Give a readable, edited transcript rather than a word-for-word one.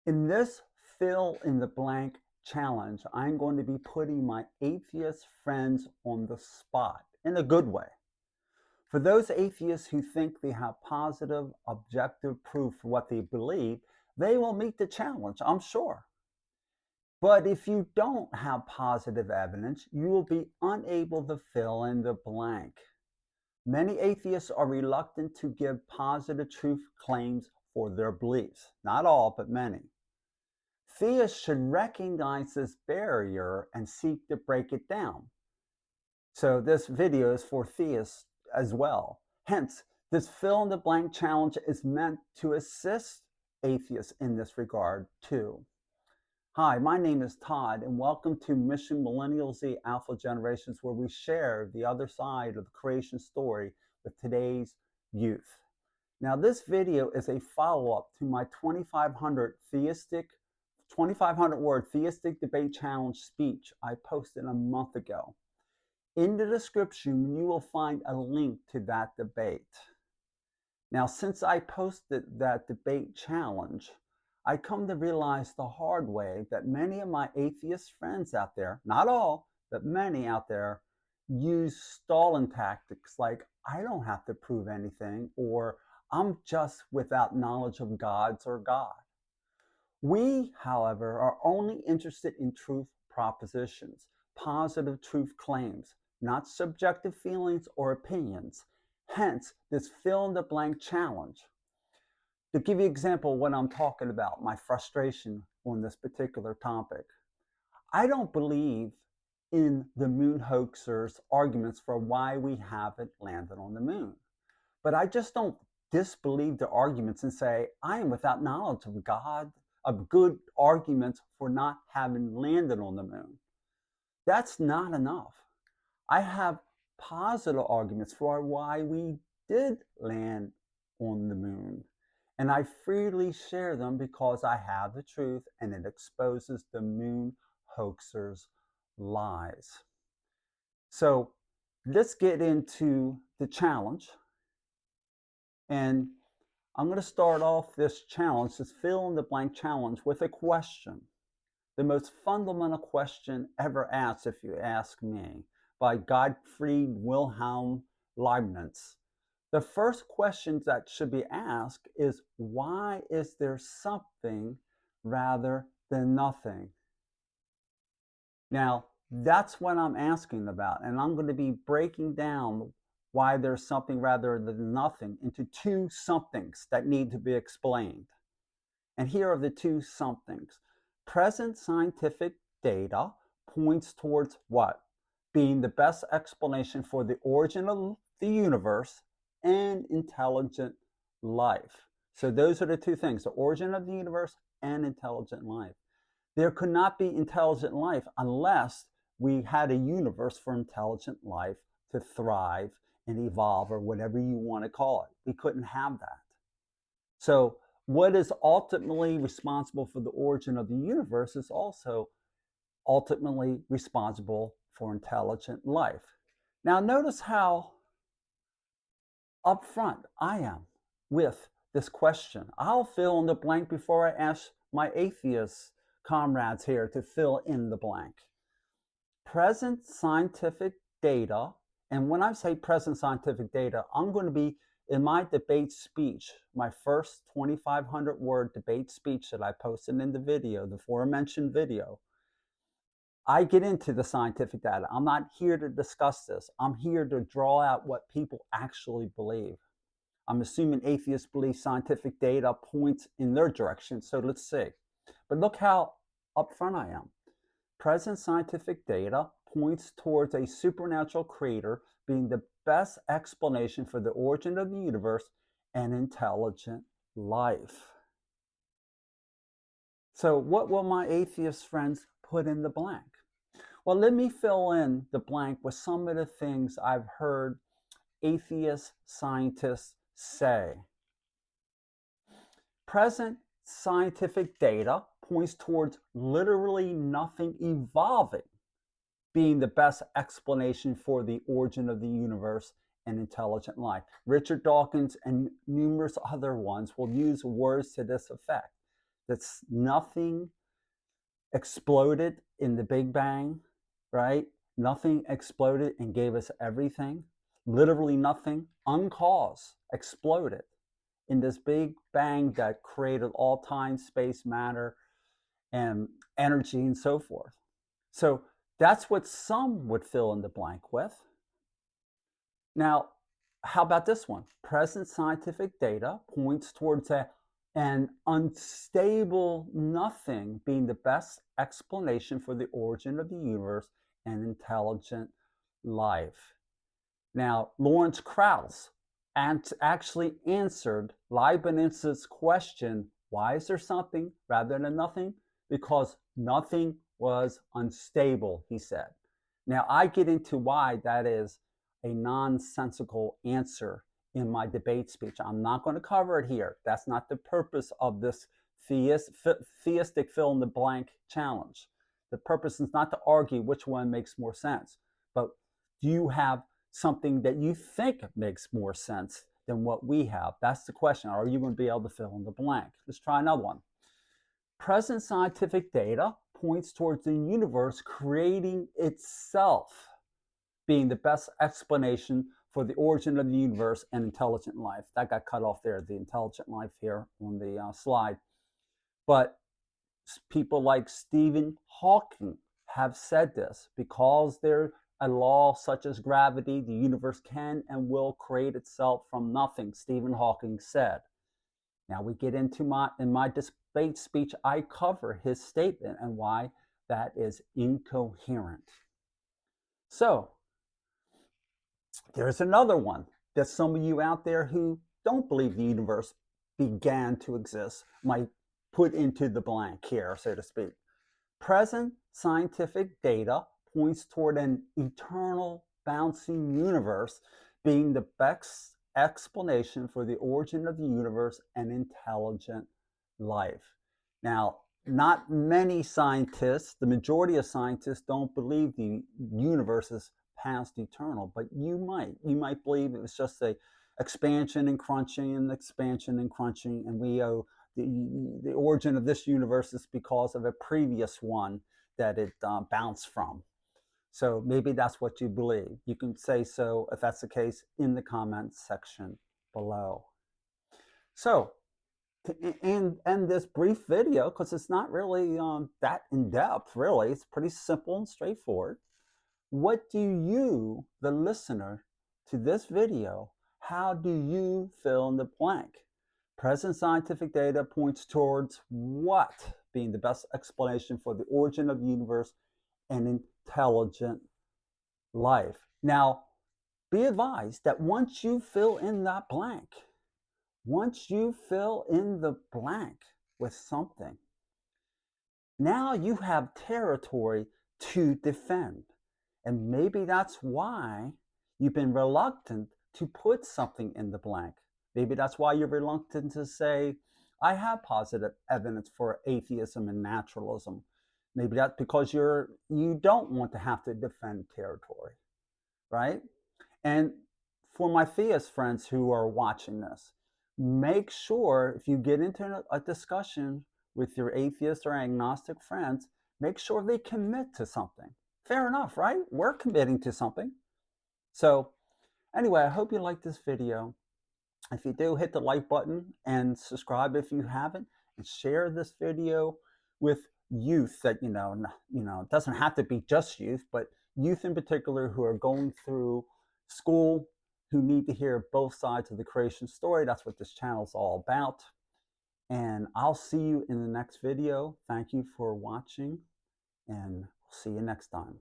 In this fill in the blank challenge, I'm going to be putting my atheist friends on the spot in a good way. For those atheists who think they have positive, objective proof for what they believe, they will meet the challenge, I'm sure. But if you don't have positive evidence, you will be unable to fill in the blank. Many atheists are reluctant to give positive truth claims for their beliefs. Not all, but many. Theists should recognize this barrier and seek to break it down. So this video is for theists as well. Hence, this fill in the blank challenge is meant to assist atheists in this regard too. Hi, my name is Todd, and welcome to Mission Millennial Z Alpha Generations, where we share the other side of the creation story with today's youth. Now, this video is a follow-up to my 2,500 word Theistic Debate Challenge speech I posted a month ago. In the description, you will find a link to that debate. Now, since I posted that debate challenge, I come to realize the hard way that many of my atheist friends out there, not all, but many out there, use stalling tactics like, I don't have to prove anything, or I'm just without knowledge of gods or God. We, however, are only interested in truth propositions, positive truth claims, not subjective feelings or opinions. Hence, this fill in the blank challenge. To give you an example of what I'm talking about, my frustration on this particular topic, I don't believe in the moon hoaxers' arguments for why we haven't landed on the moon. But I just don't disbelieve their arguments and say, I am without knowledge of God, of good arguments for not having landed on the moon. That's not enough. I have positive arguments for why we did land on the moon. And I freely share them because I have the truth and it exposes the moon hoaxers' lies. So let's get into the challenge. And I'm going to start off this challenge, this fill in the blank challenge, with a question. The most fundamental question ever asked, if you ask me, by Gottfried Wilhelm Leibniz. The first question that should be asked is, why is there something rather than nothing? Now, that's what I'm asking about, and I'm going to be breaking down why there's something rather than nothing into two somethings that need to be explained. And here are the two somethings. Present scientific data points towards what? Being the best explanation for the origin of the universe and intelligent life. So those are the two things, the origin of the universe and intelligent life. There could not be intelligent life unless we had a universe for intelligent life to thrive and evolve, or whatever you want to call it. We couldn't have that. So what is ultimately responsible for the origin of the universe is also ultimately responsible for intelligent life. Now notice how upfront I am with this question. I'll fill in the blank before I ask my atheist comrades here to fill in the blank. Present scientific data, and when I say present scientific data, I'm going to be in my debate speech, my first 2,500 word debate speech that I posted in the video, the aforementioned video. I get into the scientific data. I'm not here to discuss this. I'm here to draw out what people actually believe. I'm assuming atheists believe scientific data points in their direction, so let's see. But look how upfront I am. Present scientific data points towards a supernatural creator being the best explanation for the origin of the universe and intelligent life. So what will my atheist friends put in the blank? Well, let me fill in the blank with some of the things I've heard atheist scientists say. Present scientific data points towards literally nothing evolving being the best explanation for the origin of the universe and intelligent life. Richard Dawkins and numerous other ones will use words to this effect. That's nothing exploded in the Big Bang, right? Nothing exploded and gave us everything. Literally nothing, uncaused, exploded in this Big Bang that created all time, space, matter, and energy and so forth. So that's what some would fill in the blank with. Now, how about this one? Present scientific data points towards an unstable nothing being the best explanation for the origin of the universe and intelligent life. Now, Lawrence Krauss actually answered Leibniz's question, why is there something rather than nothing? Because nothing was unstable, he said. Now, I get into why that is a nonsensical answer in my debate speech. I'm not going to cover it here. That's not the purpose of this theistic fill in the blank challenge. The purpose is not to argue which one makes more sense, but do you have something that you think makes more sense than what we have? That's the question. Are you going to be able to fill in the blank? Let's try another one. Present scientific data points towards the universe creating itself being the best explanation for the origin of the universe and intelligent life. That got cut off there, the intelligent life here on the slide. But people like Stephen Hawking have said this. Because there's a law such as gravity, the universe can and will create itself from nothing, Stephen Hawking said. Now we get into in my debate speech, I cover his statement and why that is incoherent. So there's another one that some of you out there who don't believe the universe began to exist might put into the blank here, so to speak. Present scientific data points toward an eternal bouncing universe being the best explanation for the origin of the universe and intelligent life. Now, not many scientists, the majority of scientists don't believe the universe is past eternal, but you might believe it was just a expansion and crunching and expansion and crunching, and we owe the origin of this universe is because of a previous one that it bounced from. So maybe that's what you believe. You can say so if that's the case in the comments section below. So to end this brief video, because it's not really that in-depth, really, it's pretty simple and straightforward. What do you, the listener to this video, how do you fill in the blank? Present scientific data points towards what being the best explanation for the origin of the universe and intelligent life. Now, be advised that once you fill in that blank, once you fill in the blank with something, now you have territory to defend. And maybe that's why you've been reluctant to put something in the blank. Maybe that's why you're reluctant to say, I have positive evidence for atheism and naturalism. Maybe that's because you don't want to have to defend territory, right? And for my theist friends who are watching this, make sure if you get into a discussion with your atheist or agnostic friends, make sure they commit to something. Fair enough, right? We're committing to something. So anyway, I hope you like this video. If you do, hit the like button and subscribe if you haven't, and share this video with youth that, it doesn't have to be just youth, but youth in particular who are going through school, who need to hear both sides of the creation story. That's what this channel is all about. And I'll see you in the next video. Thank you for watching, and see you next time.